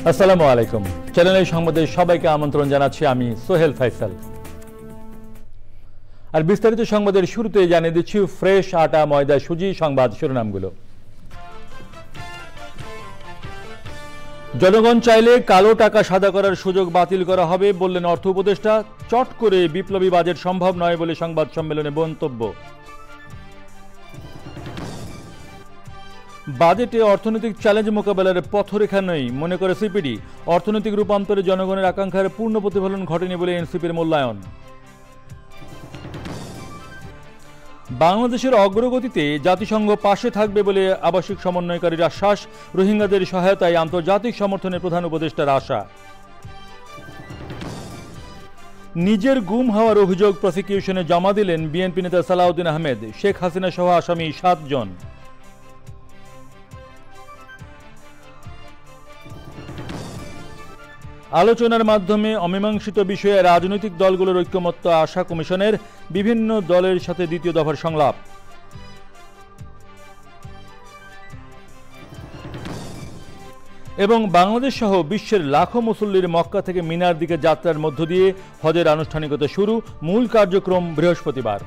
আসসালামু আলাইকুম। চ্যানেলের সংবাদে সবাইকে আমন্ত্রণ জানাচ্ছি আমি সোহেল ফাইসাল। আর বিস্তারিত সংবাদের শুরুতে জানিয়ে দিচ্ছি ফ্রেশ আটা ময়দা সুজি সংবাদ শিরোনামগুলো। জনগণ চাইলে কালো টাকা সাদা করার সুযোগ বাতিল করা হবে বললেন অর্থ উপদেষ্টা। চট করে বিপ্লবী বাজেট সম্ভব নয় বলে সংবাদ সম্মেলনে মন্তব্য। বাজেটে অর্থনৈতিক চ্যালেঞ্জ মোকাবেলার পথরেখা নেই মনে করে সিপিডি। অর্থনৈতিক রূপান্তরে জনগণের আকাঙ্ক্ষার পূর্ণ প্রতিফলন ঘটেনি বলে এনসিপির মূল্যায়ন। বাংলাদেশের অগ্রগতিতে জাতিসংঘ পাশে থাকবে বলে আবাসিক সমন্বয়কারীর আশ্বাস। রোহিঙ্গাদের সহায়তায় আন্তর্জাতিক সমর্থনের প্রধান উপদেষ্টার আশা। নিজের গুম হওয়ার অভিযোগ প্রসিকিউশনে জমা দিলেন বিএনপি নেতা সালাউদ্দিন আহমেদ। শেখ হাসিনা সহ আসামি 7 জন। আলোচনার মাধ্যমে অমীমাংসিত বিষয়ে রাজনৈতিক দলগুলোর ঐক্যমত্য আশা কমিশনের। বিভিন্ন দলের সাথে দ্বিতীয় দফার সংলাপ। এবং বাংলাদেশ সহ বিশ্বের লাখো মুসল্লির মক্কা থেকে মিনার দিকে যাত্রার মধ্য দিয়ে হজের আনুষ্ঠানিকতা শুরু। মূল কার্যক্রম বৃহস্পতিবার।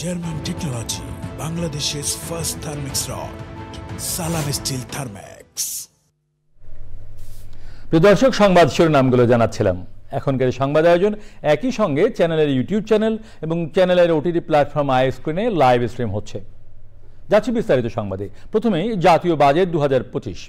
German technology, Bangladesh's first thermix rod, Salam Steel Thermax. প্রিয় দর্শক, সংবাদ শিরোনামগুলো জানাচ্ছিলাম। এখনকার সংবাদ আয়োজন একই সঙ্গে চ্যানেলের ইউটিউব চ্যানেল এবং চ্যানেলের ওটিটি প্ল্যাটফর্ম আইস্ক্রিনে লাইভ স্ট্রিম হচ্ছে। যাচ্ছি বিস্তারিত সংবাদে। প্রথমেই জাতীয় বাজেট 2025।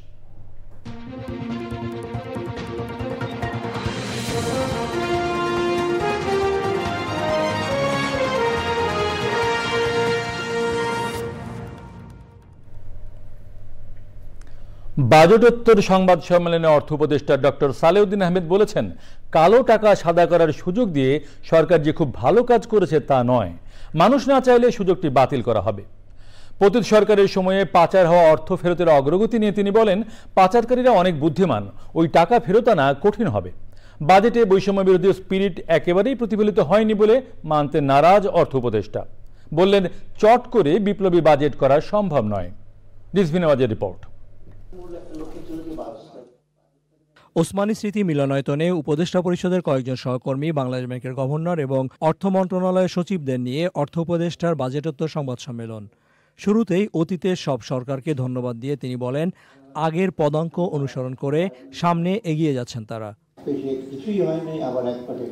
বাজেটোত্তর সংবাদ সম্মেলনে অর্থ উপদেষ্টা ডক্টর সালেউদ্দিন আহমেদ বলেছেন, কালো টাকা সাদা করার সুযোগ দিয়ে সরকার যে খুব ভালো কাজ করেছে তা নয়। মানুষ না চাইলে সুযোগটি বাতিল করা হবে। পতিত সরকারের সময়ে পাচার হওয়া অর্থ ফেরতের অগ্রগতি নিয়ে তিনি বলেন, পাচারকারীরা অনেক বুদ্ধিমান, ওই টাকা ফেরত আনা কঠিন হবে। বাজেটে বৈষম্য বিরোধী স্পিরিট একেবারেই প্রতিফলিত হয়নি বলে মানতে নারাজ অর্থ উপদেষ্টা। বললেন, চট করে বিপ্লবী বাজেট করা সম্ভব নয়। রিজভি নওয়াজের রিপোর্ট। ওসমানী স্মৃতি মিলনায়তনে উপদেষ্টা পরিষদের কয়েকজন সহকর্মী, বাংলাদেশ ব্যাংকের গভর্নর এবং অর্থ মন্ত্রণালয়ের সচিবদের নিয়ে অর্থ উপদেষ্টার বাজেটোত্তর সংবাদ সম্মেলন। শুরুতেই অতীতের সব সরকারকে ধন্যবাদ দিয়ে তিনি বলেন, আগের পদাঙ্ক অনুসরণ করে সামনে এগিয়ে যাচ্ছেন তারা। কিছুই হয়নি, আবার এক পাশে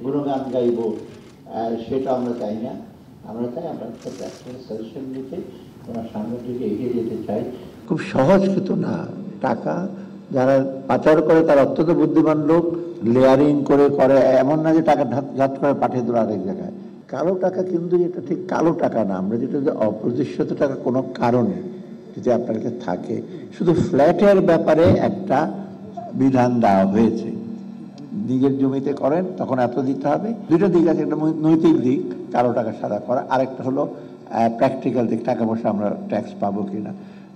গুণগান গাইব, সেটা আমরা চাই না। আমরা চাই আমরা সাজেশন দিতে সামনের দিকে এগিয়ে যেতে চাই। খুব সহজ কিন্তু না। টাকা যারা পাচার করে তারা অত্যন্ত বুদ্ধিমান লোক, লেয়ারিং করে এমন না যে টাকা ঝাট করে পাঠিয়ে দিল আরেক জায়গায়। কালো টাকা কিন্তু এটা ঠিক কালো টাকা না। আমরা যেটা অপ্রতিষ্ঠিত টাকা কোনো কারণে যদি আপনার কাছে থাকে, শুধু ফ্ল্যাটের ব্যাপারে একটা বিধান দেওয়া হয়েছে। নিজের জমিতে করেন তখন এত দিতে হবে। দুটো দিক আছে, একটা নৈতিক দিক কালো টাকা সাদা করা, আরেকটা হলো প্র্যাকটিক্যাল দিক, টাকা পয়সা আমরা ট্যাক্স পাবো কিনা।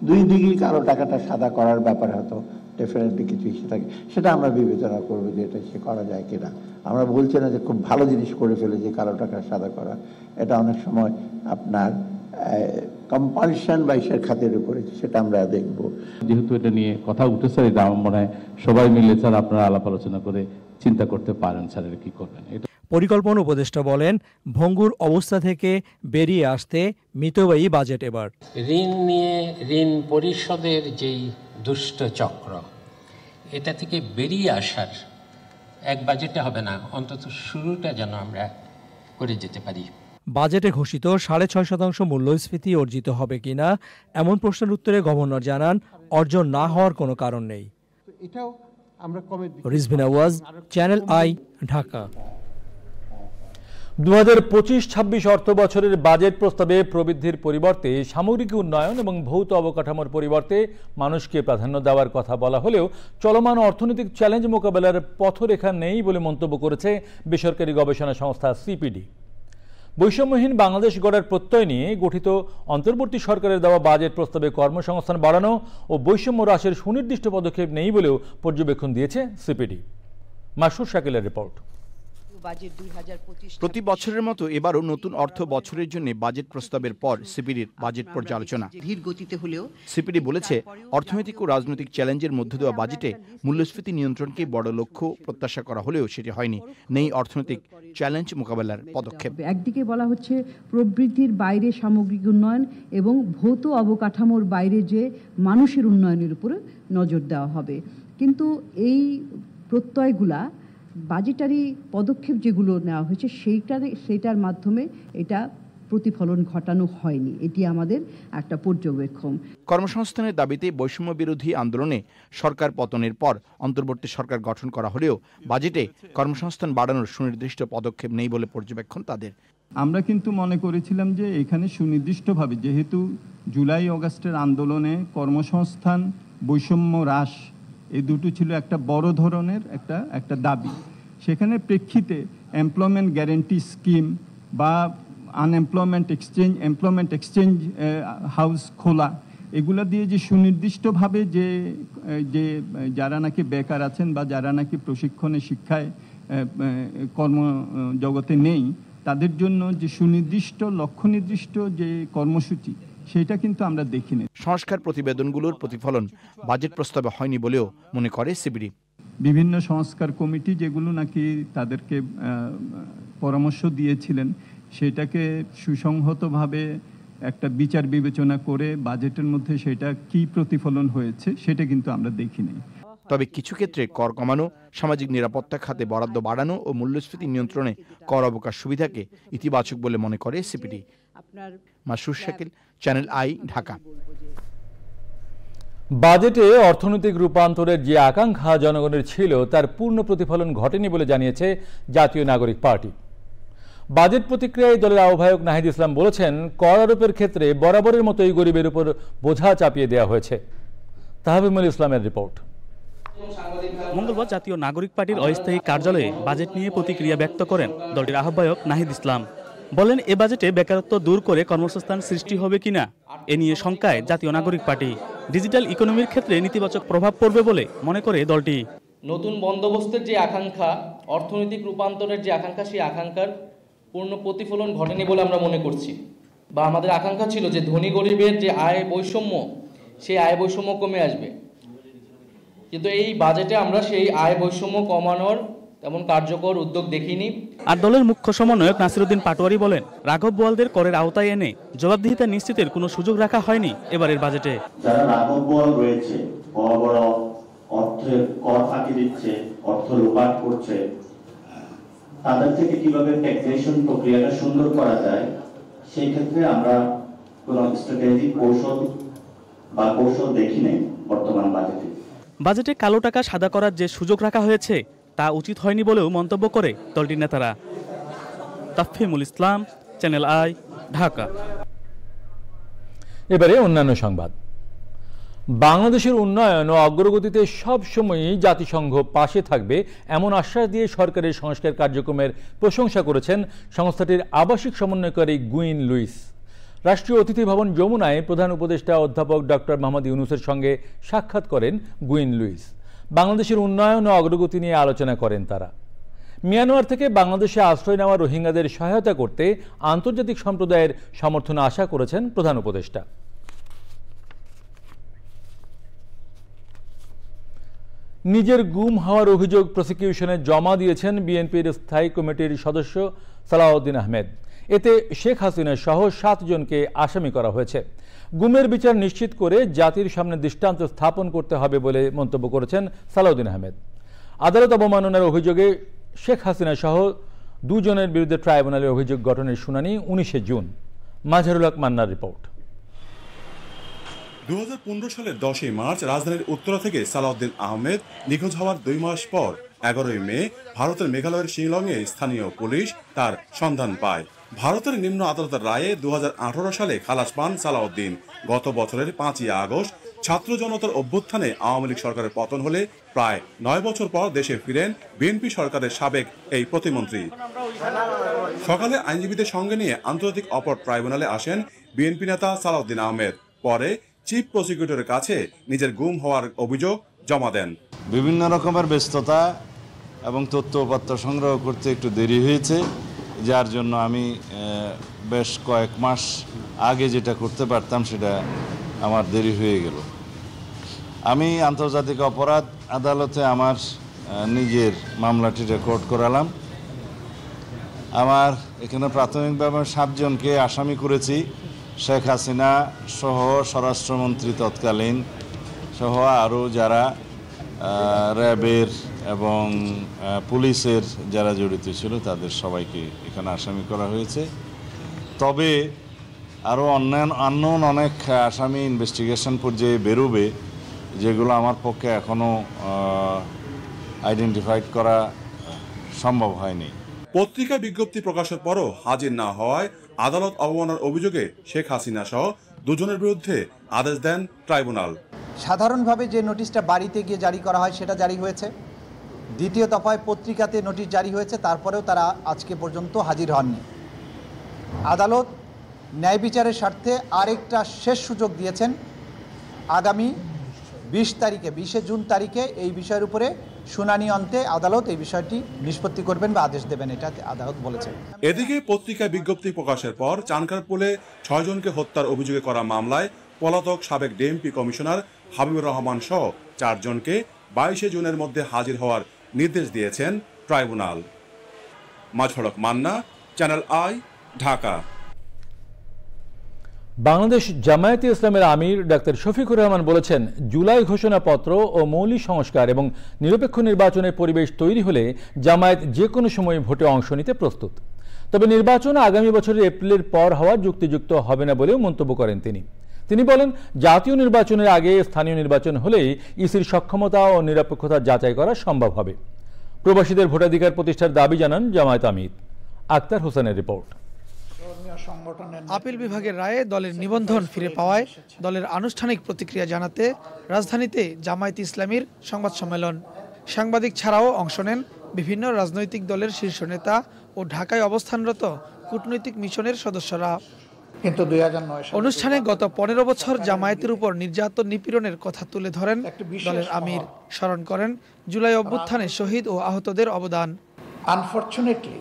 দুই দিকেই কালো টাকাটা সাদা করার ব্যাপারে হয়তো ডেফিনেটলি কিছু ইস্যু থাকে, সেটা আমরা বিবেচনা করবো যে এটা সে করা যায় কিনা। আমরা বলছি না যে খুব ভালো জিনিস করে ফেলে যে কালো টাকা সাদা করা, এটা অনেক সময় আপনার কম্পালশন বা ইসের খাতিরে করেছে, সেটা আমরা দেখবো। যেহেতু এটা নিয়ে কথা উঠেছে, এটা আমার মনে হয় সবাই মিলে স্যার আপনারা আলাপ আলোচনা করে চিন্তা করতে পারেন স্যার এটা কি করবেন। পরিকল্পনা উপদেষ্টা বলেন, ভঙ্গুর অবস্থা থেকে বেরিয়ে আসতে মিতব্যয়ী বাজেট এবার। ঋণ নিয়ে ঋণ পরিশোধের যেই দুষ্ট চক্র, এটা থেকে বেরিয়ে আসার এক বাজেটে হবে না, অন্তত শুরুটা যেন আমরা করে যেতে পারি। বাজেটে ঘোষিত 6.5% মূল্যস্ফীতি অর্জিত হবে কিনা এমন প্রশ্নের উত্তরে গভর্নর জানান, অর্জন না হওয়ার কোনো কারণ নেই। Rizvi Nawaz, channel I, Dhaka. 2025-26 অর্থ বছরের বাজেট প্রস্তাবে প্রবৃদ্ধির পরিবর্তে সামগ্রিক উন্নয়ন এবং ভৌত অবকাঠামোর পরিবর্তে মানুষকে প্রাধান্য দেওয়ার কথা বলা হলেও চলমান অর্থনৈতিক চ্যালেঞ্জ মোকাবেলার পথরেখা নেই বলে মন্তব্য করেছে বেসরকারি গবেষণা সংস্থা সিপিডি। বৈষম্যহীন বাংলাদেশ গড়ার প্রত্যয় নিয়ে গঠিত অন্তর্বর্তী সরকারের দেওয়া বাজেট প্রস্তাবে কর্মসংস্থান বাড়ানো ও বৈষম্য হ্রাসের সুনির্দিষ্ট পদক্ষেপ নেই বলেও পর্যবেক্ষণ দিয়েছে সিপিডি। মাসুর শাকিলের রিপোর্ট। প্রতি বছরের মতো এবারও নতুন অর্থ বছরের জন্য বাজেট প্রস্তাবের পর সিপিডির বাজেট পর্যালোচনা। ধীর গতিতে হলেও সিপিডি বলেছে, অর্থনৈতিক ও রাজনৈতিক চ্যালেঞ্জের মধ্যে দেওয়া বাজেটে মূল্যস্ফীতি নিয়ন্ত্রণকে বড় লক্ষ্য প্রত্যাশা করা হলেও সেটি হয়নি। নেই অর্থনৈতিক চ্যালেঞ্জ মোকাবেলার পদক্ষেপ। একদিকে বলা হচ্ছে প্রবৃদ্ধির বাইরে সামগ্রিক উন্নয়ন এবং ভৌত অবকাঠামোর বাইরে যে মানুষের উন্নয়নের উপরে নজর দেওয়া হবে, কিন্তু এই প্রত্যয়গুলা বাজেটারি পদক্ষেপ যেগুলো নেওয়া হয়েছে সেইটার মাধ্যমে এটা প্রতিফলন ঘটানো হয়নি। এটি আমাদের একটা পর্যবেক্ষণ। কর্মসংস্থানের দাবিতে বৈষম্য বিরোধী আন্দোলনে সরকার পতনের পর অন্তর্বর্তী সরকার গঠন করা হলেও বাজেটে কর্মসংস্থান বাড়ানোর সুনির্দিষ্ট পদক্ষেপ নেই বলে পর্যবেক্ষণ তাদের। আমরা কিন্তু মনে করেছিলাম যে এখানে সুনির্দিষ্টভাবে, যেহেতু জুলাই অগাস্টের আন্দোলনে কর্মসংস্থান, বৈষম্য হ্রাস এই দুটো ছিল একটা বড় ধরনের একটা দাবি, সেখানে প্রেক্ষিতে এমপ্লয়মেন্ট গ্যারেন্টি স্কিম বা আনএমপ্লয়মেন্ট এক্সচেঞ্জ হাউস খোলা, এগুলা দিয়ে যে সুনির্দিষ্টভাবে যে যারা নাকি বেকার আছেন বা যারা নাকি প্রশিক্ষণে শিক্ষায় কর্মজগতে নেই, তাদের জন্য যে সুনির্দিষ্ট লক্ষ্য নির্দিষ্ট যে কর্মসূচি, সেটা কিন্তু আমরা দেখিনি। সংস্কার প্রতিবেদনগুলোর প্রতিফলন বাজেট প্রস্তাবে হয়নি বলেও মনে করে সিপিডি। বিভিন্ন সংস্কার কমিটি যেগুলো নাকি তাদেরকে পরামর্শ দিয়েছিলেন, সেটাকে সুসংহতভাবে একটা বিচার বিবেচনা করে বাজেটের মধ্যে সেটা কি প্রতিফলন হয়েছে সেটা কিন্তু আমরা দেখিনি। তবে কিছু ক্ষেত্রে কর কমানো, সামাজিক নিরাপত্তা খাতে বরাদ্দ বাড়ানো ও মূল্যস্ফীতি নিয়ন্ত্রণে কর অবকাশ সুবিধাকে ইতিবাচক বলে মনে করে CPD. Masur Shakil, Channel I, Dhaka. বাজেটে অর্থনৈতিক রূপান্তরের যে আকাঙ্ক্ষা জনগণের ছিল তার পূর্ণ প্রতিফলন ঘটেনি বলে জানিয়েছে জাতীয় নাগরিক পার্টি। বাজেট প্রতিক্রিয়ায় দলের আহ্বায়ক নাহিদ ইসলাম বলেছেন, কর আরোপের ক্ষেত্রে বরাবরের মতোই গরিবের উপর বোঝা চাপিয়ে দেওয়া হয়েছে। তাহবিমুল ইসলামের রিপোর্ট। মঙ্গলবার জাতীয় নাগরিক পার্টির অস্থায়ী কার্যালয়ে বাজেট নিয়ে প্রতিক্রিয়া ব্যক্ত করেন দলটির আহ্বায়ক নাহিদ ইসলাম। বলেন, এ বাজেটে বেকারত্ব দূর করে কর্মসংস্থান সৃষ্টি হবে কিনা এ নিয়ে শঙ্কায় জাতীয় নাগরিক পার্টি। ডিজিটাল ইকোনমির ক্ষেত্রে নেতিবাচক প্রভাব পড়বে বলে মনে করে দলটি। নতুন বন্দোবস্তের যে আকাঙ্ক্ষা, অর্থনৈতিক রূপান্তরের যে আকাঙ্ক্ষা, সেই আকাঙ্ক্ষার পূর্ণ প্রতিফলন ঘটেনি বলে আমরা মনে করছি। বা আমাদের আকাঙ্ক্ষা ছিল যে ধনী গরিবের যে আয় বৈষম্য, সেই আয় বৈষম্য কমে আসবে, কিন্তু এই বাজেটে আমরা সেই আয় বৈষম্য কমানোর তেমন কার্যকর উদ্যোগ দেখিনি। আর দলের মুখ্য সমন্বয়ক নাসিরউদ্দিন পাটোয়ারি বলেন, রাঘব বোয়ালদের করের আওতায় এনে জবাবদিহিতা নিশ্চিতের কোনো সুযোগ রাখা হয়নি এবারের বাজেটে। যারা রাঘব বোয়াল রয়েছে, বড় বড় অর্থের কর ফাঁকি দিচ্ছে, অর্থ লুপাট করছে, তাদের থেকে কিভাবে ট্যাক্সেশন প্রক্রিয়াটা সুন্দর করা যায়, সেই ক্ষেত্রে আমরা কোনো স্ট্র্যাটেজিক কৌশল দেখি নাই বর্তমান বাজেটে। বাজেটে কালো টাকা সাদা করার যে সুযোগ রাখা হয়েছে তা উচিত হয়নি বলেও মন্তব্য করে দলটির নেতারা। তাফহিমুল ইসলাম, চ্যানেল আই, ঢাকা। এবারে অন্যান্য সংবাদ। বাংলাদেশের উন্নয়ন ও অগ্রগতিতে সব সময়ই জাতিসংঘ পাশে থাকবে এমন আশ্বাস দিয়ে সরকারের সংস্কার কার্যক্রমের প্রশংসা করেছেন সংস্থাটির আবাসিক সমন্বয়কারী গুইন লুইস। রাষ্ট্রীয় অতিথি ভবন যমুনায় প্রধান উপদেষ্টা অধ্যাপক ডক্টর মোহাম্মদ ইউনূসের সঙ্গে সাক্ষাৎ করেন গুইন লুইস। বাংলাদেশের উন্নয়ন ও অগ্রগতি নিয়ে আলোচনা করেন তারা। মিয়ানমার থেকে বাংলাদেশে আশ্রয় নেওয়া রোহিঙ্গাদের সহায়তা করতে আন্তর্জাতিক সম্প্রদায়ের সমর্থন আশা করেছেন প্রধান উপদেষ্টা। নিজের গুম হওয়ার অভিযোগ প্রসিকিউশনে জমা দিয়েছেন বিএনপির স্থায়ী কমিটির সদস্য সালাউদ্দিন আহমেদ। এতে শেখ হাসিনা সহ 7 জনকে আসামি করা হয়েছে। গুমের বিচার নিশ্চিত করে জাতির সামনে দৃষ্টান্ত স্থাপন করতে হবে বলে মন্তব্য করেছেন সালাউদ্দিন আহমেদ। আদালত অবমাননার অভিযোগে শেখ হাসিনা সহ 2 জনের বিরুদ্ধে ট্রাইব্যুনালে অভিযোগ গঠনের শুনানি 19 জুন। মাজহারুল হক মান্নার রিপোর্ট। 2015 সালের 10 মার্চ রাজধানীর উত্তরা থেকে সালাউদ্দিন আহমেদ নিখোঁজ হওয়ার 2 মাস পর 11 মে ভারতের মেঘালয়ের শিলংয়ে স্থানীয় পুলিশ তার সন্ধান পায়। ভারতের নিম্ন আদালতের রায়ে 2018 সালে খালাস পান সালাউদ্দিন। গত বছরের 5ই আগস্ট ছাত্র জনতার অভ্যুত্থানে আওয়ামী লীগ সরকারের পতন হলে প্রায় 9 বছর পর দেশে ফিরেন বিএনপি সরকারের সাবেক এই প্রতিমন্ত্রী। সকালে আইনজীবীদের সঙ্গে নিয়ে আন্তর্জাতিক অপরাধ ট্রাইব্যুনালে আসেন বিএনপি নেতা সালাউদ্দিন আহমেদ। পরে চিফ প্রসিকিউটরের কাছে নিজের গুম হওয়ার অভিযোগ জমা দেন। বিভিন্ন রকমের ব্যস্ততা এবং তথ্য উপাত্ত সংগ্রহ করতে একটু দেরি হয়েছে, যার জন্য আমি বেশ কয়েক মাস আগে যেটা করতে পারতাম সেটা আমার দেরি হয়ে গেল। আমি আন্তর্জাতিক অপরাধ আদালতে আমার নিজের মামলাটি রেকর্ড করালাম। আমার এখানে প্রাথমিকভাবে 7 জনকে আসামি করেছি। শেখ হাসিনা সহ স্বরাষ্ট্রমন্ত্রী তৎকালীন সহ আরও যারা র্যাবের এবং পুলিশের যারা জড়িত ছিল তাদের সবাইকে এখানে আসামি করা হয়েছে। তবে আরও অন্য অনেক আসামি ইনভেস্টিগেশন পর্যায়ে বেরোবে, যেগুলো আমার পক্ষে এখনও আইডেন্টিফাইড করা সম্ভব হয়নি। পত্রিকা বিজ্ঞপ্তি প্রকাশের পরও হাজির না হওয়ায় আদালত অবমাননার অভিযোগে শেখ হাসিনা সহ 2 জনের বিরুদ্ধে আদেশ দেন ট্রাইব্যুনাল। সাধারণভাবে যে নোটিশটা বাড়িতে গিয়ে জারি করা হয় সেটা জারি হয়েছে। দ্বিতীয় দফায় পত্রিকাতে নোটিশ জারি হয়েছে, তারপরেও তারা আজকে পর্যন্ত হাজির হননি। আদালত ন্যায় বিচারের স্বার্থে আরেকটা শেষ সুযোগ দিয়েছেন। আগামী 20 জুন তারিখে এই বিষয়ের উপরে শুনানি অন্তে আদালত এই বিষয়টি নিষ্পত্তি করবেন বা আদেশ দেবেন, এটা আদালত বলেছেন। এদিকে পত্রিকা বিজ্ঞপ্তি প্রকাশের পর চানখারপুলে 6 জনকে হত্যার অভিযোগে করা মামলায় পলাতক সাবেক ডিএমপি কমিশনার হাবিবুর রহমান সহ 4 জনকে 22 জুনের মধ্যে হাজির হওয়ার নির্দেশ দিয়েছেন ট্রাইব্যুনাল। মাঝফড়ক মান্না, চ্যানেল আই, ঢাকা। বাংলাদেশ জামায়াতে ইসলামের আমির ডাক্তার শফিকুর রহমান বলেছেন, জুলাই ঘোষণাপত্র ও মৌলিক সংস্কার এবং নিরপেক্ষ নির্বাচনের পরিবেশ তৈরি হলে জামায়াত যে কোনো সময় ভোটে অংশ নিতে প্রস্তুত। তবে নির্বাচন আগামী বছরের এপ্রিলের পর হওয়া যুক্তিযুক্ত হবে না বলেও মন্তব্য করেন তিনি বলেন, জাতীয় নির্বাচনের আগে স্থানীয় নির্বাচন হলেই ইসির সক্ষমতা ও নিরপেক্ষতা যাচাই করা সম্ভব হবে। প্রবাসীদের ভোটাধিকার প্রতিষ্ঠার দাবি জানান জামায়াত আমির। আক্তার হোসেনের রিপোর্ট। আপিল বিভাগের রায়ে দলের নিবন্ধন ফিরে পাওয়ায় দলের আনুষ্ঠানিক প্রতিক্রিয়া জানাতে রাজধানীতে জামায়াত ইসলামীর সংবাদ সম্মেলন। সাংবাদিক ছাড়াও অংশ নেন বিভিন্ন রাজনৈতিক দলের শীর্ষ নেতা ও ঢাকায় অবস্থানরত কূটনৈতিক মিশনের সদস্যরা। কিন্তু 2009 অনুষ্ঠানে গত 15 বছর জামায়াতের উপর নির্যাতন নিপীড়নের কথা তুলে ধরেন দলের আমির। স্মরণ করেন জুলাই অভ্যুত্থানে শহীদ ও আহতদের অবদান। আনফরচুনেটলি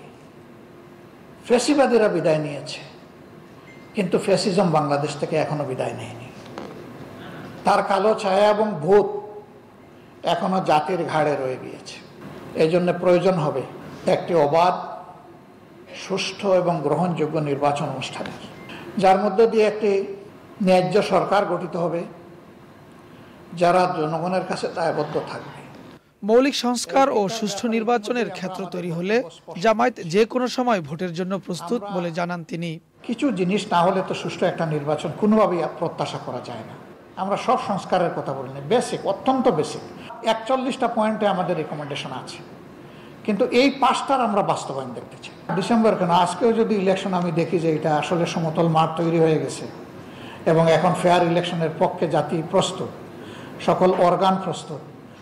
ফ্যাসিবাদীরা বিদায় নিয়েছে, কিন্তু ফ্যাসিজম বাংলাদেশ থেকে এখনো বিদায় নেয়নি। তার কালো ছায়া এবং ভূত এখনো জাতির ঘাড়ে রয়ে গিয়েছে। এই জন্য প্রয়োজন হবে একটি অবাধ, সুষ্ঠু এবং গ্রহণযোগ্য নির্বাচন অনুষ্ঠানের, যার মধ্য দিয়ে একটি ন্যায্য সরকার গঠিত হবে, যারা জনগণের কাছে দায়বদ্ধ থাকবে। মৌলিক সংস্কার ও সুষ্ঠু নির্বাচনের ক্ষেত্র তৈরি হলে জামায়াত যে কোনো সময় ভোটের জন্য প্রস্তুত বলে জানান তিনি। কিছু জিনিস না হলে তো সুষ্ঠু একটা নির্বাচন কোনোভাবেই প্রত্যাশা করা যায় না। আমরা সব সংস্কারের কথা বলি না, বেসিক, অত্যন্ত বেসিক 41টা পয়েন্টে আমাদের রেকমেন্ডেশন আছে, কিন্তু এই 5টার আমরা বাস্তবায়ন দেখতে চাই। ডিসেম্বর কেন, আজকেও যদি ইলেকশন আমি দেখি যে এটা আসলে সমতল মাঠ তৈরি হয়ে গেছে এবং এখন ফেয়ার ইলেকশনের পক্ষে জাতি প্রস্তুত, সকল অর্গান প্রস্তুত,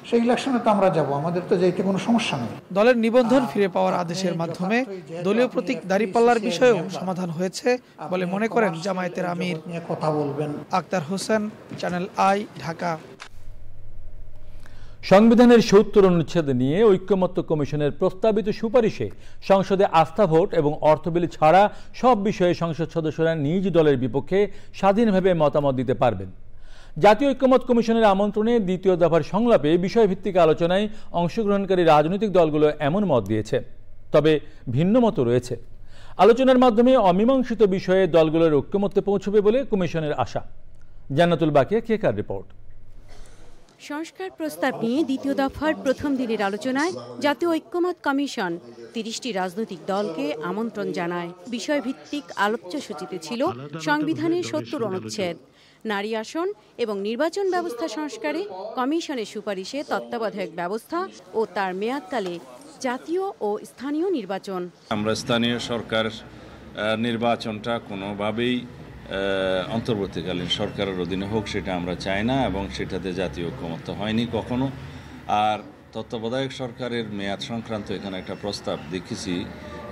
সেই ইলেকশনে তো আমরা যাব, আমাদের তো যেতে কোনো সমস্যা নেই। দলের নিবন্ধন ফিরে পাওয়ার আদেশের মাধ্যমে দলীয় প্রতীক দাঁড়িপাল্লার বিষয়েও সমাধান হয়েছে বলে মনে করেন জামায়াতের আমির। কথা বলবেন। Akhtar Hossain, channel I, Dhaka. সংবিধানের 70 অনুচ্ছেদ নিয়ে ঐক্যমত্য কমিশনের প্রস্তাবিত সুপারিশে সংসদে আস্থা ভোট এবং অর্থ বিল ছাড়া সব বিষয়ে সংসদ সদস্যরা নিজ দলের বিপক্ষে স্বাধীনভাবে মতামত দিতে পারবেন। জাতীয় ঐক্যমত কমিশনের আমন্ত্রণে দ্বিতীয় দফার সংলাপে বিষয়ভিত্তিক আলোচনায় অংশগ্রহণকারী রাজনৈতিক দলগুলো এমন মত দিয়েছে, তবে ভিন্ন মত রয়েছে। আলোচনার মাধ্যমে অমীমাংসিত বিষয়ে দলগুলোর ঐক্যমত্যে পৌঁছবে বলে কমিশনের আশা। জান্নাতুল বাকিয়া, কেকার রিপোর্ট। সংস্কার প্রস্তাব নিয়ে দ্বিতীয় দফার প্রথম দিনের আলোচনায় জাতীয় ঐক্যমত কমিশন 30টি রাজনৈতিক দলকে আমন্ত্রণ জানায়। বিষয়ভিত্তিক আলোচ্য সূচিতে ছিল সংবিধানের 70 অনুচ্ছেদ, নারী আসন এবং নির্বাচন ব্যবস্থা সংস্কারে কমিশনের সুপারিশে তত্ত্বাবধায়ক ব্যবস্থা ও তার মেয়াদকালে জাতীয় ও স্থানীয় নির্বাচন। আমরা স্থানীয় সরকার নির্বাচনটা কোনোভাবেই অন্তর্বর্তীকালীন সরকারের অধীনে হোক সেটা আমরা চাই না, এবং সেটাতে জাতীয় ঐক্যমত্য হয়নি কখনো। আর তত্ত্বাবধায়ক সরকারের মেয়াদ সংক্রান্ত এখানে একটা প্রস্তাব দেখেছি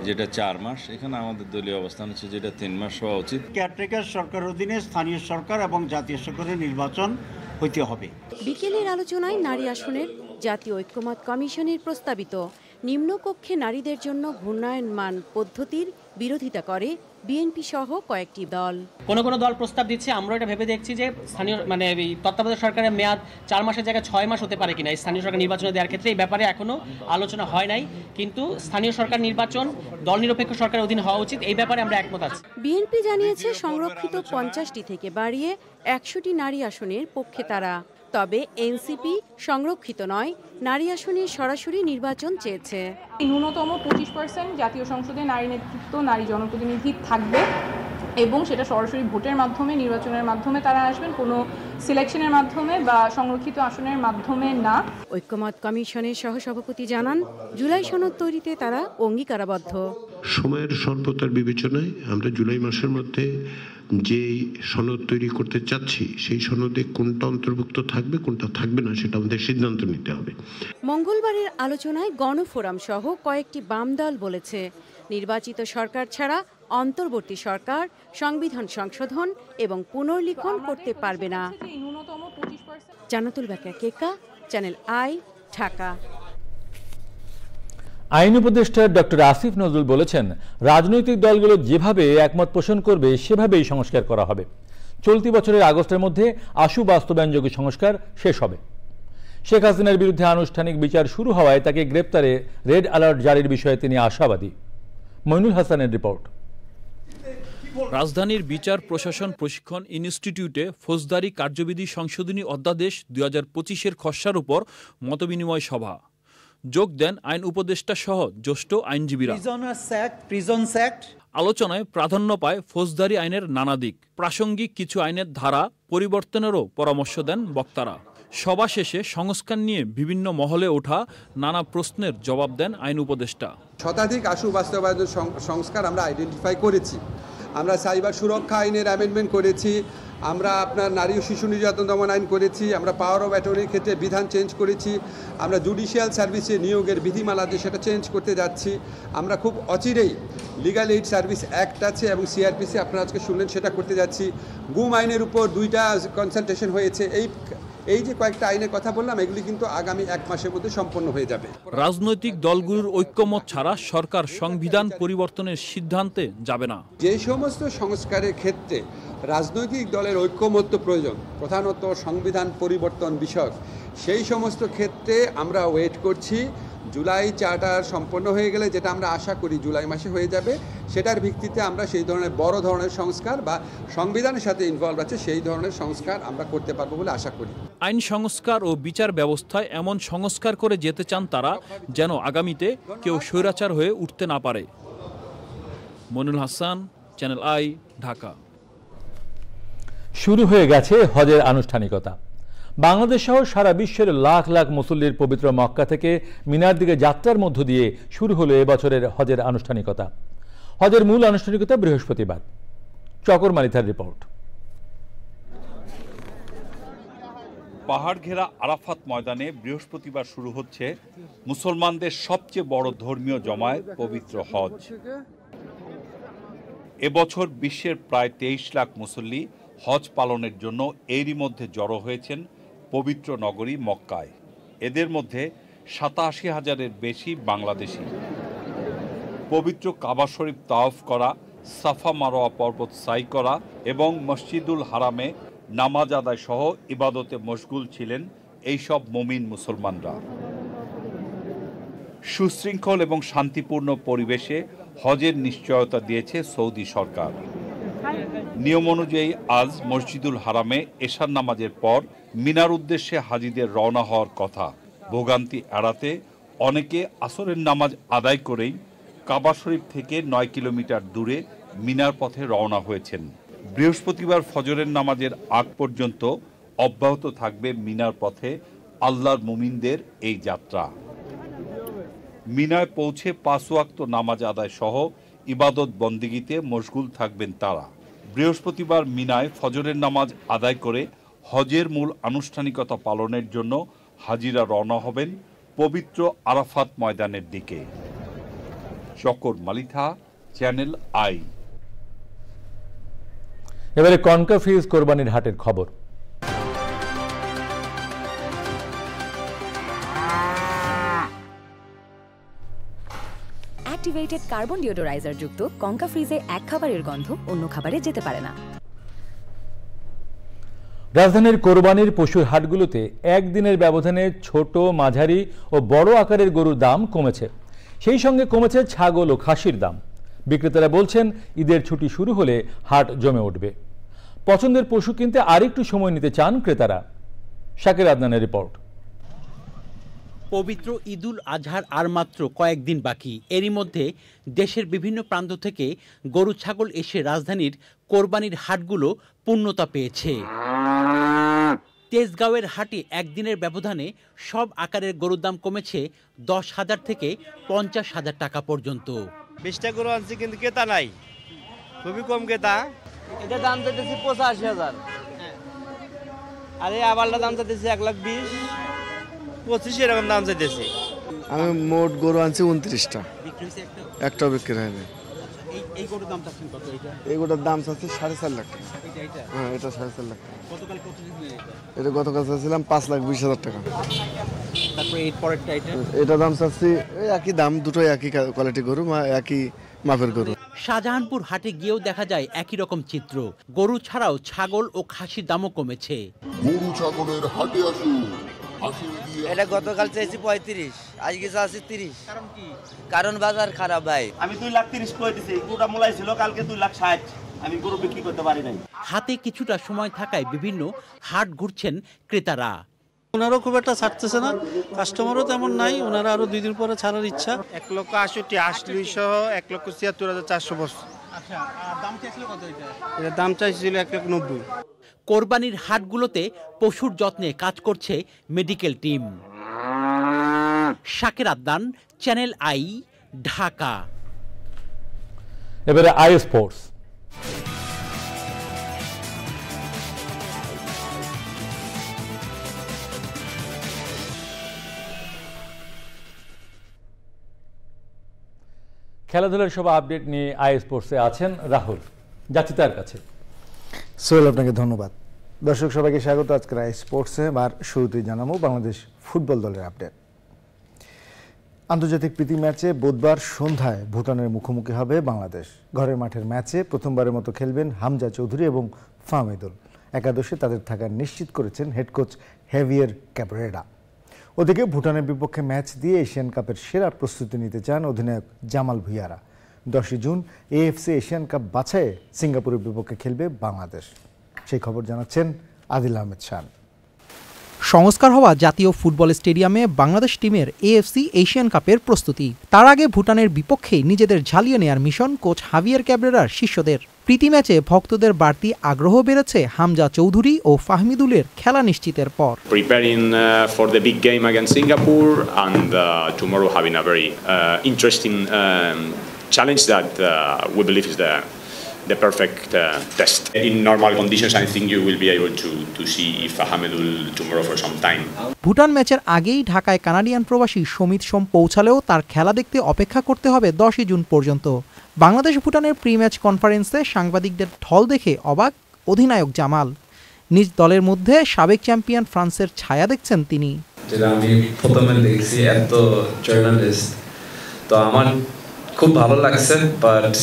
যেটা 4 মাস, এখানে আমাদের দলীয় অবস্থান হচ্ছে যেটা 3 মাস হওয়া উচিত। কেয়ারটেকার সরকারের অধীনে স্থানীয় সরকার এবং জাতীয় সরকারের নির্বাচন হইতে হবে। বিকেলের আলোচনায় নারী আসনের জাতীয় ঐক্যমত কমিশনের প্রস্তাবিত নিম্নকক্ষে নারীদের জন্য ঘূর্ণায়মান পদ্ধতির বিরোধিতা করে বিএনপি সহ কয়েকটি দল। কোনো দল প্রস্তাব দিচ্ছে, আমরা এটা ভেবে দেখছি যে স্থানীয় এই তত্ত্বাবধায়ক সরকারের মেয়াদ 4 মাসের জায়গায় 6 মাস হতে পারে কিনা স্থানীয় সরকার নির্বাচনে দেওয়ার ক্ষেত্রে। এই ব্যাপারে এখনো আলোচনা হয় নাই, কিন্তু স্থানীয় সরকার নির্বাচন দল নিরপেক্ষ সরকারের অধীন হওয়া উচিত, এই ব্যাপারে আমরা একমত আছি। বিএনপি জানিয়েছে সংরক্ষিত 50টি থেকে বাড়িয়ে 100টি নারী আসনের পক্ষে তারা। তবে এনসিপি সংরক্ষিত নয়, নারী আসনে সরাসরি নির্বাচন চেয়েছে। ন্যূনতম 25% জাতীয় সংসদে নারী নেতৃত্ব, নারী জনপ্রতিনিধি থাকবে এবং সেটা সরাসরি ভোটের মাধ্যমে, নির্বাচনের মাধ্যমে তারা আসবেন, কোনো সিলেকশনের মাধ্যমে বা সংরক্ষিত আসনের মাধ্যমে না। ঐক্যমত কমিশনের সহসভাপতি জানান, জুলাই সনদ তৈরিতে তারা অঙ্গীকারাবদ্ধ। সময়ের স্বল্পতার বিবেচনায় আমরা জুলাই মাসের মধ্যে যে সনদ তৈরি করতে চাচ্ছি সেই সনদে কোনটা অন্তর্ভুক্ত থাকবে কোনটা থাকবে না সেটা আমাদের সিদ্ধান্ত নিতে হবে। মঙ্গলবারের আলোচনায় গণফোরাম সহ কয়েকটি বাম দল বলেছে, নির্বাচিত সরকার ছাড়া অন্তর্বর্তী সরকার সংবিধান সংশোধন এবং পুনর্লিখন করতে পারবে না। জান্নাতুল বাকিয়া কেকা, চ্যানেল আই, ঢাকা। আইন উপদেষ্টা ডক্টর আসিফ নজরুল বলেছেন, রাজনৈতিক দলগুলো যেভাবে একমত পোষণ করবে সেভাবেই সংস্কার করা হবে। চলতি বছরের আগস্টের মধ্যে আশু বাস্তবায়নযোগ্য সংস্কার শেষ হবে। শেখ হাসিনার বিরুদ্ধে আনুষ্ঠানিক বিচার শুরু হওয়ায় তাকে গ্রেপ্তারে রেড অ্যালার্ট জারির বিষয়ে তিনি আশাবাদী। মইনুল হাসানের রিপোর্ট। রাজধানীর বিচার প্রশাসন প্রশিক্ষণ ইনস্টিটিউটে ফৌজদারি কার্যবিধি সংশোধনী অধ্যাদেশ 2025-এর খসড়ার উপর মতবিনিময় সভা। যোগ দেন আইন উপদেষ্টা সহ জ্যেষ্ঠ আইনজীবীরা। আলোচনায় প্রাধান্য পায় ফৌজদারি আইনের নানা দিক, প্রাসঙ্গিক কিছু আইনের ধারা পরিবর্তনেরও পরামর্শ দেন বক্তারা। সভা শেষে সংস্কার নিয়ে বিভিন্ন মহলে ওঠা নানা প্রশ্নের জবাব দেন আইন উপদেষ্টা। শতাধিক আশু বাস্তবায়ন সংস্কার আমরা আইডেন্টিফাই করেছি। আমরা সাইবার সুরক্ষা আইনের অ্যামেন্ডমেন্ট করেছি, আমরা আপনার নারী ও শিশু নির্যাতন দমন আইন করেছি, আমরা পাওয়ার অফ অ্যাটর্নির ক্ষেত্রে বিধান চেঞ্জ করেছি, আমরা জুডিশিয়াল সার্ভিসে নিয়োগের বিধিমালা যে সেটা চেঞ্জ করতে যাচ্ছি। আমরা খুব অচিরেই লিগ্যাল এইড সার্ভিস অ্যাক্ট আছে এবং সিআরপিসি আপনারা আজকে শুনলেন সেটা করতে যাচ্ছি। গুম আইনের উপর 2টা কনসালটেশন হয়েছে। এই যে কয়েকটা আইনের কথা বললাম এগুলি কিন্তু আগামী 1 মাসের মধ্যে সম্পন্ন হয়ে যাবে। রাজনৈতিক দলগুলোর ঐক্যমত ছাড়া সরকার সংবিধান পরিবর্তনের সিদ্ধান্তে যাবে না। যে সমস্ত সংস্কারের ক্ষেত্রে রাজনৈতিক দলের ঐক্যমত্য প্রয়োজন, প্রধানত সংবিধান পরিবর্তন বিষয়ক, সেই সমস্ত ক্ষেত্রে আমরা ওয়েট করছি। জুলাই চার্টার সম্পন্ন হয়ে গেলে, যেটা আমরা আশা করি জুলাই মাসে হয়ে যাবে, সেটার ভিত্তিতে আমরা সেই ধরনের বড় ধরনের সংস্কার বা সংবিধানের সাথে ইনভলভ আছে সেই ধরনের সংস্কার আমরা করতে পারবো বলে আশা করি। আইন সংস্কার ও বিচার ব্যবস্থায় এমন সংস্কার করে যেতে চান তারা যেন আগামীতে কেউ স্বৈরাচার হয়ে উঠতে না পারে। Monirul Hasan, channel I, Dhaka. শুরু হয়ে গেছে হজের আনুষ্ঠানিকতা। বাংলাদেশ সহ সারা বিশ্বের লাখ লাখ মুসল্লির পবিত্র মক্কা থেকে মিনার দিকে যাত্রার মধ্য দিয়ে শুরু হলো এবছরের হজের আনুষ্ঠানিকতা। হজের মূল আনুষ্ঠানিকতা বৃহস্পতিবার। চকর মালিথার রিপোর্ট। পাহাড় ঘেরা আরাফাত ময়দানে বৃহস্পতিবার শুরু হচ্ছে মুসলমানদের সবচেয়ে বড় ধর্মীয় জমায়েত পবিত্র হজ। এবছর বিশ্বের প্রায় 23 লাখ মুসল্লি হজ পালনের জন্য এরই মধ্যে জড়ো হয়েছেন পবিত্র নগরী মক্কায়। এদের মধ্যে 87,000-এর বেশি বাংলাদেশি। পবিত্র কাবা শরীফ তাওয়াফ করা, সাফা মারোয়া পর্বত সাই করা এবং মসজিদুল হারামে নামাজ আদায় সহ ইবাদতে মশগুল ছিলেন এইসব মুমিন মুসলমানরা। সুশৃঙ্খল এবং শান্তিপূর্ণ পরিবেশে হজের নিশ্চয়তা দিয়েছে সৌদি সরকার। নিয়ম অনুযায়ী আজ মসজিদুল হারামে এশার নামাজের পর মিনার উদ্দেশ্যে হাজিদের রওনা হওয়ার কথা। ভোগান্তি এড়াতে অনেকে আসরের নামাজ আদায় করেই কাবা শরীফ থেকে 9 কিলোমিটার দূরে মিনার পথে রওনা হয়েছেন। বৃহস্পতিবার ফজরের নামাজের আগ পর্যন্ত অব্যাহত থাকবে মিনার পথে আল্লাহর মুমিনদের এই যাত্রা। মিনায় পৌঁছে 5 ওয়াক্ত নামাজ আদায় সহ ইবাদত বন্দেগীতে মশগুল থাকবেন তারা। বৃহস্পতিবার মিনায় ফজরের নামাজ আদায় করে হজের মূল আনুষ্ঠানিকতা পালনের জন্য হাজিরা রওনা হবেন পবিত্র আরাফাত ময়দানের দিকে। শকর মালিথা, চ্যানেল আই। এবারে কনকাফ্রিজ কোরবানির হাটের খবর। অ্যাক্টিভেটেড কার্বন ডিওডোরাইজার যুক্ত কনকাফ্রিজে এক খাবারের গন্ধ অন্য খাবারে যেতে পারে না। রাজধানীর কোরবানির পশুর হাটগুলোতে একদিনের ব্যবধানে ছোট, মাঝারি ও বড় আকারের গরুর দাম কমেছে। সেই সঙ্গে কমেছে ছাগল ও খাসির দাম। বিক্রেতারা বলছেন ঈদের ছুটি শুরু হলে হাট জমে উঠবে। পছন্দের পশু কিনতে আরেকটু সময় নিতে চান ক্রেতারা। শাকির আদনানের রিপোর্ট। পবিত্র ঈদুল আজহার আর মাত্র কয়েকদিন বাকি। এরই মধ্যে দেশের বিভিন্ন প্রান্ত থেকে গরু ছাগল এসে রাজধানীর কোরবানির হাটগুলো পূর্ণতা পেয়েছে। তেজগাঁওয়ের হাটে একদিনের ব্যবধানে সব আকারের গরুর দাম কমেছে 10,000 থেকে 50,000 টাকা পর্যন্ত। 20টা গরু আনছি কিন্তু ক্রেতা নাই, খুবই কম ক্রেতা। এটা দাম চাইতেছি 85,000, আর এই আবারটা দাম চাইতেছি 1,20,000, 25 এরকম দাম চাইতেছি। আমি মোট গরু আনছি 29টা, একটাও বিক্রি হয়নি। এই গরুর দাম চাচ্ছেন কত? এই গরুটার দাম চাচ্ছি 4.5 লাখ টাকা। হ্যাঁ, এটা 4.5 লাখ টাকা। গতকাল কত দিলেন এটা? গতকাল চাচ্ছিলাম 5,20,000 টাকা। তারপরে এই পরেরটা এটা দাম চাচ্ছি একই দাম, দুটোই একই কোয়ালিটি গরু, একই মাপের গরু। শাহজাহানপুর হাটে গিয়েও দেখা যায় একই রকম চিত্র। গরু ছাড়াও ছাগল ও খাসির দামও কমেছে। গরু ছাগলের হাটে আসুন। এটা গতকাল চাইছি 35, আজকে চাচ্ছি 30। কারণ কি? কারণ বাজার খারাপ ভাই। আমি 2,30,000 কই দিছি, গরুটা মোলাই ছিল কালকে 2,60,000, আমি গরু বিক্রি করতে পারি নাই। হাতে কিছুটা সময় থাকায় বিভিন্ন হাট ঘুরছেন ক্রেতারা। ওনারও খুব একটা ছাড়তেছে না, কাস্টমারও তেমন নাই, ওনারা আরো 2 দিন পরে ছাড়ার ইচ্ছা। 1,80,000 আসলই সহ 1,76,400 আচ্ছা, আর দাম চাইছিল কত? এটা দাম চাইছিল 1,90,000। কোরবানির হাটগুলোতে পশুর যত্নে কাজ করছে medical team. Shakir Adnan, channel I, Dhaka. এবারে আই স্পোর্টস। খেলাধুলার সব আপডেট নিয়ে আই স্পোর্টসে আছেন রাহুল। যাচ্ছি তার কাছে। সোহেল, আপনাকে ধন্যবাদ। দর্শক সবাইকে স্বাগত আজকের আই স্পোর্টসে। আর শুরুতেই জানাবো বাংলাদেশ ফুটবল দলের আপডেট। আন্তর্জাতিক প্রীতি ম্যাচে বুধবার সন্ধ্যায় ভুটানের মুখোমুখি হবে বাংলাদেশ। ঘরের মাঠের ম্যাচে প্রথমবারের মতো খেলবেন হামজা চৌধুরী এবং ফাহমিদুল। একাদশে তাদের থাকা নিশ্চিত করেছেন হেড কোচ হেভিয়ার ক্যাবরেরা। ওদিকে ভুটানের বিপক্ষে ম্যাচ দিয়ে এশিয়ান কাপের সেরা প্রস্তুতি নিতে চান অধিনায়ক জামাল ভুঁইয়ারা। 10 জুন এএফসি এশিয়ান কাপ বাছাইয়ে সিঙ্গাপুরের বিপক্ষে খেলবে বাংলাদেশ। সেই খবর জানাচ্ছেন আদিল আহমেদ শান। সংস্কার হওয়া জাতীয় ফুটবল স্টেডিয়ামে বাংলাদেশ টিমের এএফসি এশিয়ান কাপের প্রস্তুতি। তার আগে ভুটানের বিপক্ষে নিজেদের ঝালিয়ে নেয়ার মিশন কোচ হাভিয়ার ক্যাবরেরার শিষ্যদের। প্রীতি ম্যাচে ভক্তদের বাড়তি আগ্রহ বেড়েছে হামজা চৌধুরী ও ফাহমিদুলের খেলা নিশ্চিতের পর। Preparing for the big game against Singapore and tomorrow having a very interesting challenge that we believe is the perfect test. In normal conditions, I think you will be able to see Fahamedul tomorrow for some time. Bhutan ম্যাচের আগেই ঢাকায় Canadian প্রবাসী সমিত সোম পৌঁছালেও তার খেলা দেখতে অপেক্ষা করতে হবে 10 জুন পর্যন্ত। বাংলাদেশ ভুটানের প্রি ম্যাচ কনফারেন্সে সাংবাদিকদের ঢল দেখে অবাক অধিনায়ক জামাল। নিজ দলের মধ্যে সাবেক চ্যাম্পিয়ন ফ্রান্সের ছায়া দেখছেন তিনি। যেটা আমি প্রথমে দেখছি এত জার্নালিস্ট, তো আমার খুব ভালো লাগছে। বাট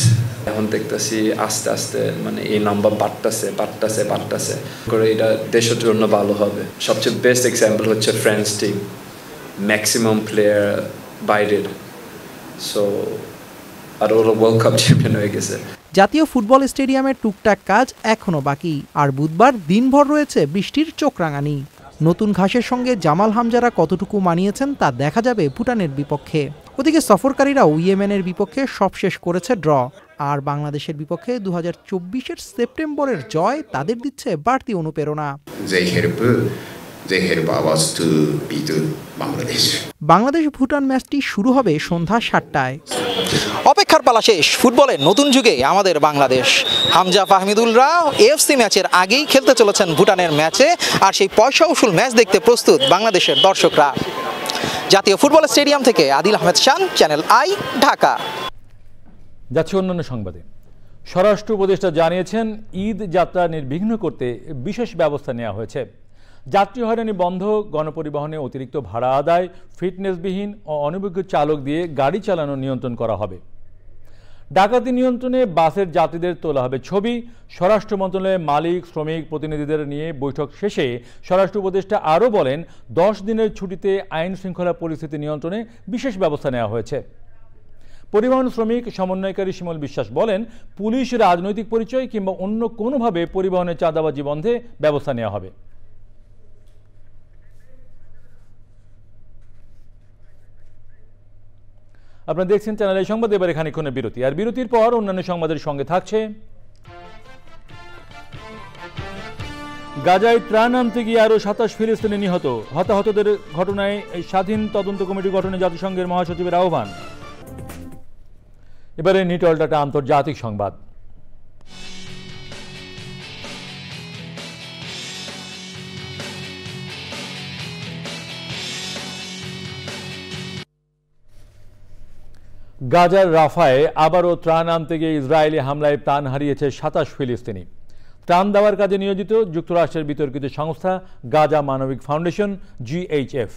এখন দেখতেছি আস্তে আস্তে মানে এই নাম্বার বাড়তেছে করে এটা দেশের জন্য ভালো হবে। সবচেয়ে বেস্ট এক্সাম্পল হচ্ছে ফ্রান্স টিম, ম্যাক্সিমাম প্লেয়ার বাইরের, সো আর ওরা ওয়ার্ল্ড কাপ চ্যাম্পিয়ন হয়ে গেছে। জাতীয় ফুটবল স্টেডিয়ামের টুকটাক কাজ এখনো বাকি। আর বুধবার দিনভর রয়েছে বৃষ্টির চোখ রাঙানি। নতুন ঘাসের সঙ্গে জামাল হামজারা কতটুকু মানিয়েছেন তা দেখা যাবে ভুটানের বিপক্ষে। ওদিকে সফরকারীরাও ইয়েমেনের বিপক্ষে সব শেষ করেছে ড্র। আর বাংলাদেশের বিপক্ষে 2024-এর সেপ্টেম্বরের জয় তাদের দিচ্ছে বাড়তি অনুপ্রেরণা। বাংলাদেশ ভুটান ম্যাচটি শুরু হবে সন্ধ্যা 7টায়। অপেক্ষার পালা শেষ, ফুটবলের নতুন যুগে আমাদের বাংলাদেশ। হামজা ফাহমিদুলরা এএফসি ম্যাচের আগেই খেলতে চলেছেন ভুটানের ম্যাচে, আর সেই পয়সা উসুল ম্যাচ দেখতে প্রস্তুত বাংলাদেশের দর্শকরা। জাতীয় ফুটবল স্টেডিয়াম থেকে আদিল আহমেদ শান, চ্যানেল আই, ঢাকা। যাচ্ছে অন্যান্য সংবাদে। স্বরাষ্ট্র উপদেষ্টা জানিয়েছেন, ঈদ যাত্রা নির্বিঘ্ন করতে বিশেষ ব্যবস্থা নেওয়া হয়েছে। যাত্রী হয়রানি বন্ধ, গণপরিবহনে অতিরিক্ত ভাড়া আদায়, ফিটনেসবিহীন ও অনভিজ্ঞ চালক দিয়ে গাড়ি চালানো নিয়ন্ত্রণ করা হবে। ডাকাতি নিয়ন্ত্রণে বাসের যাত্রীদের তোলা হবে ছবি। স্বরাষ্ট্র মন্ত্রণালয়ের মালিক শ্রমিক প্রতিনিধিদের নিয়ে বৈঠক শেষে স্বরাষ্ট্র উপদেষ্টা আরও বলেন, 10 দিনের ছুটিতে আইন শৃঙ্খলা পরিস্থিতি নিয়ন্ত্রণে বিশেষ ব্যবস্থা নেওয়া হয়েছে। পরিবহন শ্রমিক সমন্বয়কারী শিমুল বিশ্বাস বলেন, পুলিশ রাজনৈতিক পরিচয় কিংবা অন্য কোনোভাবে পরিবহনের চাঁদাবাজি বন্ধে ব্যবস্থা নেওয়া হবে। আপনারা দেখছেন চ্যানেল এই সংবাদ। এবারে খানিকক্ষণের বিরতি, আর বিরতির পর অন্যান্য সংবাদের সঙ্গে থাকছে গাজায় ত্রাণ আনতে গিয়ে আরও 27 ফিলিস্তিনি নিহত। হতাহতদের ঘটনায় স্বাধীন তদন্ত কমিটি গঠনে জাতিসংঘের মহাসচিবের আহ্বান। এবারে নিটল ডাটা আন্তর্জাতিক সংবাদ। গাজার রাফায় আবারও ত্রাণ আনতে গিয়ে ইসরায়েলি হামলায় প্রাণ হারিয়েছে 27 ফিলিস্তিনি। ত্রাণ দেওয়ার কাজে নিয়োজিত যুক্তরাষ্ট্রের বিতর্কিত সংস্থা গাজা মানবিক ফাউন্ডেশন GHF।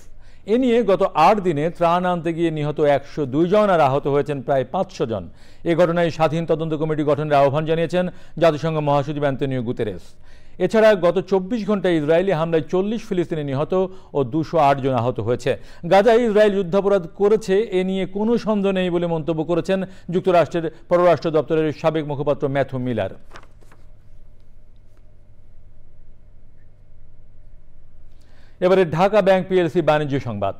এ নিয়ে গত 8 দিনে ত্রাণ আনতে গিয়ে নিহত 102 জন আর আহত হয়েছেন প্রায় 500 জন। এ ঘটনায় স্বাধীন তদন্ত কমিটি গঠনের আহ্বান জানিয়েছেন জাতিসংঘ মহাসচিব অ্যান্তনিও গুতেরেস। এছাড়া গত 24 ঘন্টায় ইসরায়েলি হামলায় 40 ফিলিস্তিনি নিহত ও 208 জন আহত হয়েছে। গাজায় ইসরায়েল যুদ্ধাপরাধ করেছে, এ নিয়ে কোনো সন্দেহ নেই বলে মন্তব্য করেছেন যুক্তরাষ্ট্রের পররাষ্ট্র দপ্তরের সাবেক মুখপাত্র ম্যাথু মিলার। এবারে ঢাকা ব্যাংক পিএলসি বাণিজ্য সংবাদ।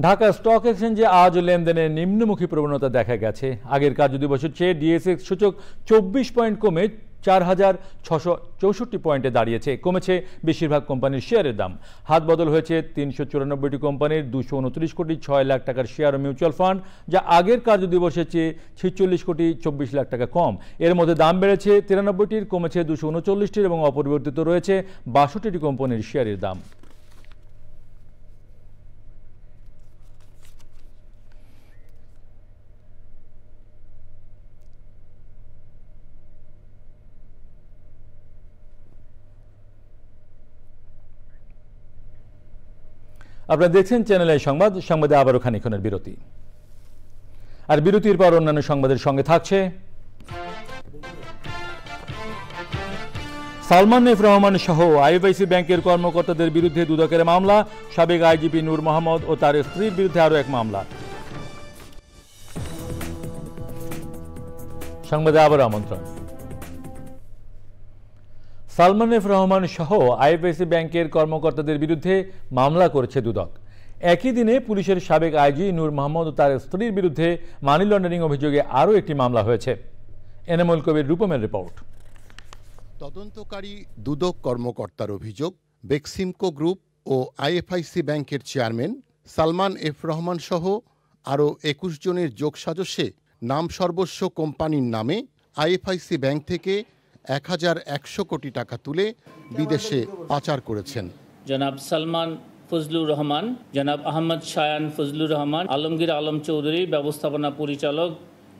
ঢাকা স্টক এক্সচেঞ্জে আজ লেনদেনের নিম্নমুখী প্রবণতা দেখা গেছে। আগের কার্যদিবসের চেয়ে ডিএসএক্স সূচক 24 পয়েন্ট কমে 4664 পয়েন্টে দাঁড়িয়েছে। কমেছে বেশিরভাগ কোম্পানির শেয়ারের দাম। হাত বদল হয়েছে 394টি কোম্পানির 229 কোটি 6 লাখ টাকার শেয়ার ও মিউচুয়াল ফান্ড, যা আগের কার্যদিবসের চেয়ে 46 কোটি 24 লাখ টাকা কম। এর মধ্যে দাম বেড়েছে 93টির, কমেছে 239টির এবং অপরিবর্তিত রয়েছে 62টি কোম্পানির শেয়ারের দাম। আপনারা দেখছেন চ্যানেল আই সংবাদ। সংবাদে আবারও খানিকক্ষণের বিরতি, আর বিরতির পর অন্যান্য সংবাদের সঙ্গে থাকছে সালমান এফ রহমান সহ আইএফআইসি ব্যাংকের কর্মকর্তাদের বিরুদ্ধে দুদকের মামলা, সাবেক আইজিপি নূর মোহাম্মদ ও তার স্ত্রীর বিরুদ্ধে আরও এক মামলা। সংবাদে আবার আমন্ত্রণ। সালমান এফ রহমান সহ আইএফআইসি ব্যাংকের কর্মকর্তাদের বিরুদ্ধে মামলা করেছে দুদক। একই দিনে পুলিশের সাবেক আইজি নূর মোহাম্মদ ও তার স্ত্রীর বিরুদ্ধে মানি লন্ডারিং অভিযোগে আরও একটি মামলা হয়েছে। এনামুল কবির রূপমের রিপোর্ট। তদন্তকারী দুদক কর্মকর্তার অভিযোগ, বেক্সিমকো গ্রুপ ও আইএফআইসি ব্যাংকের চেয়ারম্যান সালমান এফ রহমান সহ আরও 21 জনের যোগসাজশে নাম সর্বস্ব কোম্পানির নামে আইএফআইসি ব্যাংক থেকে 1100 কোটি টাকা তুলে বিদেশে পাচার করেছেন। জনাব সালমান ফজলুর রহমান, জনাব আহমদ শায়ান ফজলুর রহমান, আলমগীর আলম চৌধুরী ব্যবস্থাপনা পরিচালক,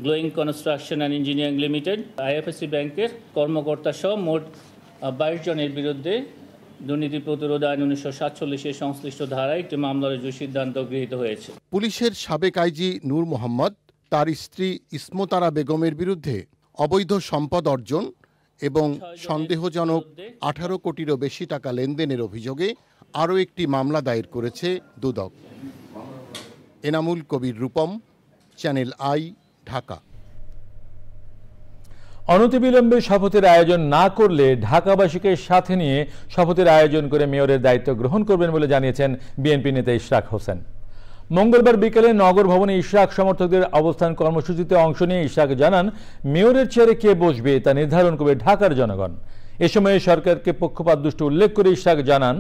glowing construction and engineering limited, IFIC ব্যাংকের কর্মকর্তা সহ মোট 22 জনের বিরুদ্ধে দুর্নীতি প্রতিরোধ আইন 1947 সংশ্লিষ্ট ধারায় একটি মামলা রুজুর সিদ্ধান্ত গৃহীত হয়েছে। পুলিশের সাবেক আইজি নূর মোহাম্মদ, তার স্ত্রী ইসমতারা বেগমের বিরুদ্ধে অবৈধ সম্পদ অর্জন এবং সন্দেহজনক 18 কোটিরও বেশি টাকা লেনদেনের অভিযোগে আরও একটি মামলা দায়ের করেছে দুদক। Enamul Kabir Rupam, channel I, Dhaka. অনতিবিলম্বে শপথের আয়োজন না করলে ঢাকাবাসীকে সাথে নিয়ে শপথের আয়োজন করে মেয়রের দায়িত্ব গ্রহণ করবেন বলে জানিয়েছেন বিএনপি নেতা ইশরাক হোসেন। মঙ্গলবার বিকেলে নগর ভবনে ইশরাক সমর্থকদের অবস্থান কর্মসূচিতে অংশ নিয়ে ইশরাক জানান, মেয়রের চেয়ারে কে বসবে তা নির্ধারণ করবে ঢাকার জনগণ। এ সময় সরকারকে পক্ষপাতদুষ্ট উল্লেখ করে ইশরাক জানান,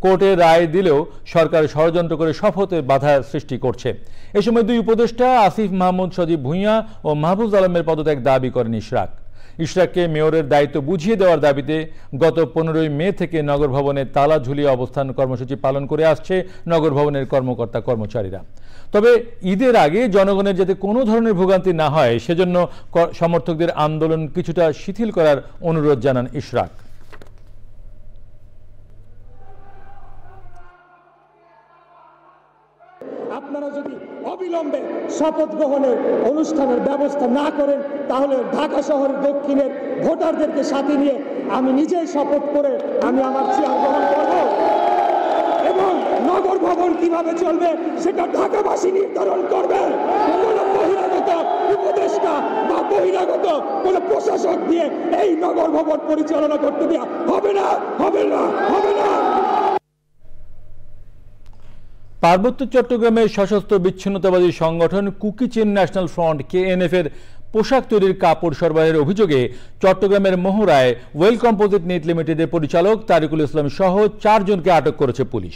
কোর্টে রায় দিলেও সরকার ষড়যন্ত্র করে শপথে বাধা সৃষ্টি করছে। এ সময় দুই উপদেষ্টা আসিফ মাহমুদ, সজীব ভুঁইয়া ও মাহফুজ আলমের পদত্যাগ দাবি করেন ইশরাক। ইশরাককে মেয়রের দায়িত্ব বুঝিয়ে দেওয়ার দাবিতে গত 15 মে থেকে নগর ভবনে তালা ঝুলিয়ে অবস্থান কর্মসূচি পালন করে আসছে নগর ভবনের কর্মকর্তা কর্মচারীরা। তবে ঈদের আগে জনগণের যাতে কোনো ধরনের ভোগান্তি না হয় সেজন্য সমর্থকদের আন্দোলন কিছুটা শিথিল করার অনুরোধ জানান ইশরাক। আপনারা যদি অবিলম্বে শপথ গ্রহণের অনুষ্ঠানের ব্যবস্থা না করেন তাহলে ঢাকা শহরের দক্ষিণের ভোটারদেরকে সাথে নিয়ে আমি নিজেই শপথ করে আমি আমার চেয়ার গ্রহণ করব এবং নগর ভবন কিভাবে চলবে সেটা ঢাকাবাসী নির্ধারণ করবে। কোনো বহিরাগত উপদেষ্টা বা বহিরাগত কোনো প্রশাসক দিয়ে এই নগর ভবন পরিচালনা করতে দেওয়া হবে না, হবে না, হবে না। পার্বত্য চট্টগ্রামের সশস্ত্র বিচ্ছিন্নতাবাদী সংগঠন কুকিচেন ন্যাশনাল ফ্রন্ট KNF এর পোশাক তৈরির কাপড় সরবরাহের অভিযোগে চট্টগ্রামের মোহরায় ওয়েল কম্পোজিট নেট লিমিটেডের পরিচালক তারিকুল ইসলাম সহ 4 জনকে আটক করেছে পুলিশ।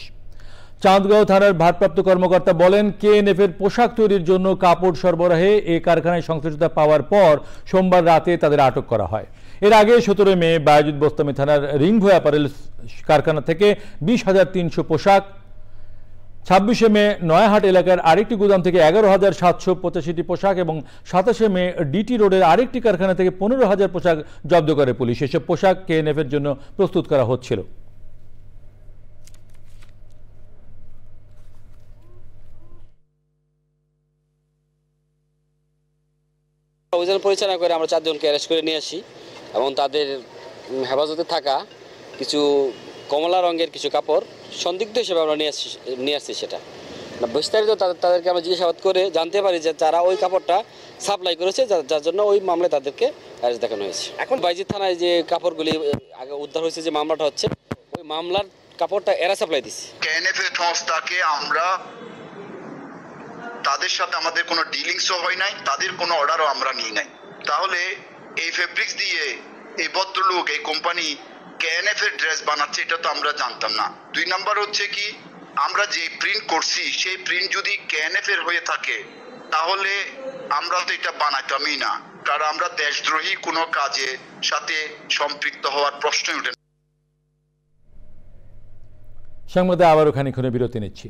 চাঁদগাঁও থানার ভারপ্রাপ্ত কর্মকর্তা বলেন, KNF এর পোশাক তৈরির জন্য কাপড় সরবরাহে এই কারখানায় সংশ্লিষ্টতা পাওয়ার পর সোমবার রাতে তাদের আটক করা হয়। এর আগে 17 মে বায়েজিদ বোস্তামি থানার রিংভো অ্যাপারেলস কারখানা থেকে 20,300 পোশাক, 26 মে নয়াহাট এলাকার আরেকটি গুদাম থেকে 11,785টি পোশাক এবং 27 মে DT রোডের আরেকটি কারখানা থেকে 15,000 পোশাক জব্দ করে পুলিশ। এসব পোশাক KNF এর জন্য প্রস্তুত করা হচ্ছিল। অভিযান পরিচালনা করে আমরা 4 জনকে অ্যারেস্ট করে নিয়ে আসি এবং তাদের হেফাজতে থাকা কিছু কমলা রঙের কিছু কাপড় সন্দিগ্ধ হিসেবে আমরা নিয়ে আসছি। সেটা বিস্তারিত তাদেরকে আমরা জিজ্ঞাসাবাদ করে জানতে পারি যে তারা ওই কাপড়টা সাপ্লাই করেছে, যার জন্য ওই মামলায় তাদেরকে অ্যারেস্ট দেখানো হয়েছে। এখন বায়েজিদ থানায় যে কাপড়গুলি আগে উদ্ধার হয়েছে, যে মামলাটা হচ্ছে, ওই মামলার কাপড়টা এরা সাপ্লাই দিচ্ছে। KNF সংস্থাকে আমরা তাদের সাথে আমাদের কোনো ডিলিংসও হয় নাই, তাদের কোনো অর্ডারও আমরা নিই নাই। তাহলে এই ফেব্রিক্স দিয়ে এই ভদ্রলোক, এই কোম্পানি KNF এর ড্রেস বানাচ্ছে, এটা তো আমরা জানতাম না। 2 নাম্বার হচ্ছে কি, আমরা যে প্রিন্ট করছি সেই প্রিন্ট যদি KNF এর হয়ে থাকে তাহলে আমরা তো এটা বানাইতামই না, কারণ আমরা দেশদ্রোহী কোনো কাজে সাথে সম্পৃক্ত হওয়ার প্রশ্নই ওঠে না। সংবাদে আবারও খানিকক্ষণের বিরতি নিচ্ছি।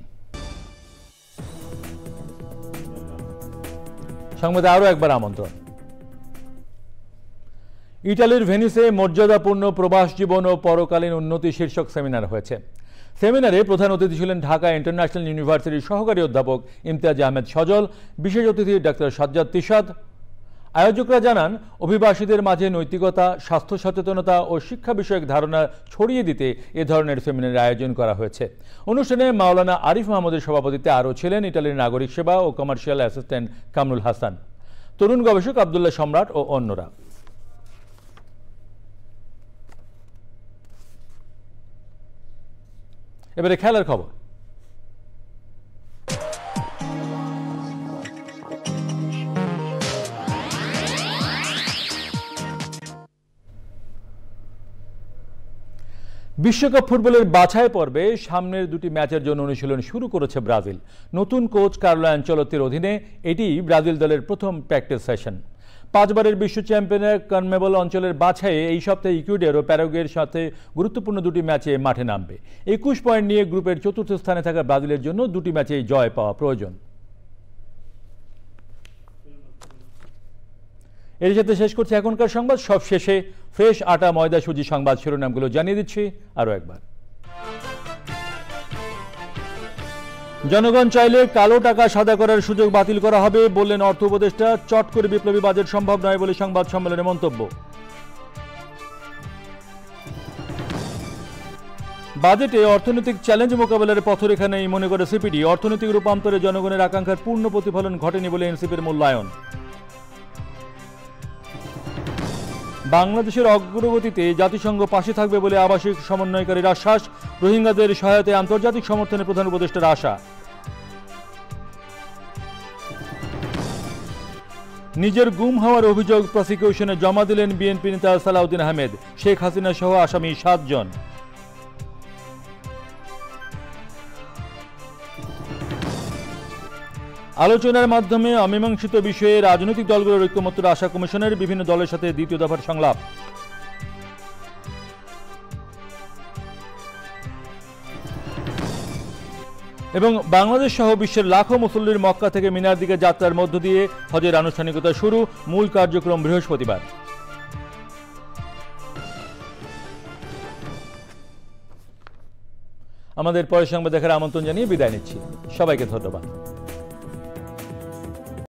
সংবাদে আরও একবার আমন্ত্রণ। ইটালির ভেনিসে মর্যাদাপূর্ণ প্রবাস জীবন ও পরকালীন উন্নতি শীর্ষক সেমিনার হয়েছে। সেমিনারে প্রধান অতিথি ছিলেন ঢাকা ইন্টারন্যাশনাল ইউনিভার্সিটির সহকারী অধ্যাপক ইমতিয়াজ আহমেদ সজল, বিশেষ অতিথি ডাক্তার সাজ্জাদ তিশাদ। আয়োজকরা জানান, অভিবাসীদের মাঝে নৈতিকতা, স্বাস্থ্য সচেতনতা ও শিক্ষা বিষয়ক ধারণা ছড়িয়ে দিতে এ ধরনের সেমিনারের আয়োজন করা হয়েছে। অনুষ্ঠানে মাওলানা আরিফ মাহমুদের সভাপতিত্বে আরও ছিলেন ইটালির নাগরিক সেবা ও কমার্শিয়াল অ্যাসিস্ট্যান্ট কামরুল হাসান, তরুণ গবেষক আবদুল্লাহ সম্রাট ও অন্যরা। এবারে খেলার খবর। বিশ্বকাপ ফুটবলের বাছাই পর্বে সামনের 2টি ম্যাচের জন্য অনুশীলন শুরু করেছে ব্রাজিল। নতুন কোচ কার্লো আনচেলত্তির অধীনে এটি ব্রাজিল দলের প্রথম প্র্যাকটিস সেশন। 5 বারের বিশ্ব চ্যাম্পিয়নের কনমেবল অঞ্চলের বাছাইয়ে এই সপ্তাহে ইকুয়েডর ও প্যারাগুয়ের সাথে গুরুত্বপূর্ণ 2টি ম্যাচে মাঠে নামবে। 21 পয়েন্ট নিয়ে গ্রুপের 4র্থ স্থানে থাকা ব্রাজিলের জন্য 2টি ম্যাচেই জয় পাওয়া প্রয়োজন। এর সাথে শেষ করছি এখনকার সংবাদ। সব শেষে ফ্রেশ আটা ময়দা সুজি সংবাদ শিরোনামগুলো জানিয়ে দিচ্ছি আরও একবার। জনগণ চাইলে কালো টাকা সাদা করার সুযোগ বাতিল করা হবে বললেন অর্থ উপদেষ্টা। চট করে বিপ্লবী বাজেট সম্ভব নয় বলে সংবাদ সম্মেলনে মন্তব্য। বাজেটে অর্থনৈতিক চ্যালেঞ্জ মোকাবেলার পথরেখা নেই মনে করে সিপিডি। অর্থনৈতিক রূপান্তরে জনগণের আকাঙ্ক্ষার পূর্ণ প্রতিফলন ঘটেনি বলে এনসিপির মূল্যায়ন। বাংলাদেশের অগ্রগতিতে জাতিসংঘ পাশে থাকবে বলে আবাসিক সমন্বয়কারীর আশ্বাস, রোহিঙ্গাদের সহায়তায় আন্তর্জাতিক সমর্থনে প্রধান উপদেষ্টার আশা। নিজের গুম হওয়ার অভিযোগ প্রসিকিউশনে জমা দিলেন বিএনপি নেতা সালাউদ্দিন আহমেদ, শেখ হাসিনা সহ আসামি 7 জন। আলোচনার মাধ্যমে অমীমাংসিত বিষয়ে রাজনৈতিক দলগুলোর ঐক্যমত্যের আশা কমিশনের, বিভিন্ন দলের সাথে দ্বিতীয় দফার সংলাপ। এবং বাংলাদেশ সহ বিশ্বের লাখো মুসল্লির মক্কা থেকে মিনার দিকে যাত্রার মধ্য দিয়ে হজের আনুষ্ঠানিকতা শুরু, মূল কার্যক্রম বৃহস্পতিবার। আমাদের পরের সংবাদ দেখার আমন্ত্রণ জানিয়ে বিদায় নিচ্ছি। সবাইকে ধন্যবাদ।